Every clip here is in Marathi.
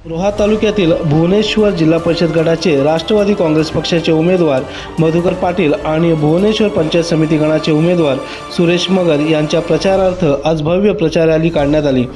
रोहा तालुक्यातील भुवनेश्वर जिल्हा परिषद गटाचे राष्ट्रवादी काँग्रेस पक्षाचे उमेदवार मधुकर पाटील आणि भुवनेश्वर पंचायत समिती गणाचे उमेदवार सुरेश मगर यांच्या प्रचारार्थ आज भव्य प्रचार रॅली काढण्यात आली।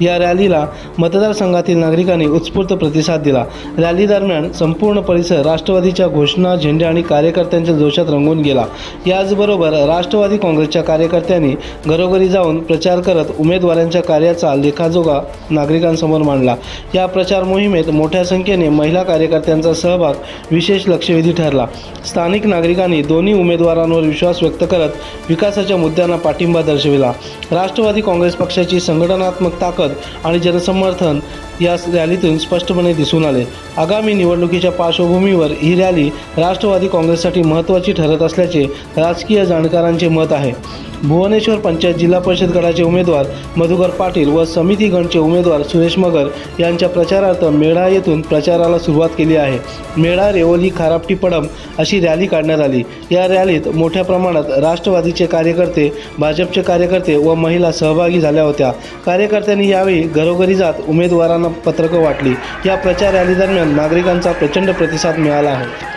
या रॅलीला मतदारसंघातील नागरिकांनी उत्स्फूर्त प्रतिसाद दिला। रॅली दरम्यान संपूर्ण परिसर राष्ट्रवादीच्या घोषणा, झेंडे आणि कार्यकर्त्यांच्या जोशात रंगून गेला। याचबरोबर राष्ट्रवादी काँग्रेसच्या कार्यकर्त्यांनी घरोघरी जाऊन प्रचार करत उमेदवारांच्या कार्याचा लेखाजोखा नागरिकांसमोर मांडला। या प्रचार मोहिमेत मोठ्या संख्येने महिला कार्यकर्त्यांचा सहभाग विशेष लक्षवेधी ठरला। स्थानिक नागरिकांनी दोन्ही उमेदवारांवर विश्वास व्यक्त करत विकासाच्या मुद्द्यांना पाठिंबा दर्शविला। राष्ट्रवादी काँग्रेस पक्षाची संघटनात्मक ताकद आणि जनसमर्थन या रॅलीतून स्पष्टपणे दिसून आले। आगामी निवडणुकीच्या पार्श्वभूमीवर ही रॅली राष्ट्रवादी काँग्रेससाठी महत्त्वाची ठरत असल्याचे राजकीय जाणकारांचे मत आहे। भुवनेश्वर पंचायत जिल्हा परिषद गटाचे उमेदवार मधुकर पाटील व समिती गणचे उमेदवार सुरेश मगर यांच्या प्रचारार्थ मेढा येथून प्रचाराला सुरुवात केली आहे। मेढा, रेवली, खारापटी, पडम अशी रॅली काढण्यात आली। या रॅलीत मोठ्या प्रमाणात राष्ट्रवादीचे कार्यकर्ते, भाजपचे कार्यकर्ते व महिला सहभागी झाल्या होत्या। कार्यकर्त्यांनी यावेळी घरोघरी जात उमेदवारांना पत्रकं वाटली। या प्रचार रॅली दरम्यान नागरिकांचा प्रचंड प्रतिसाद मिळाला आहे।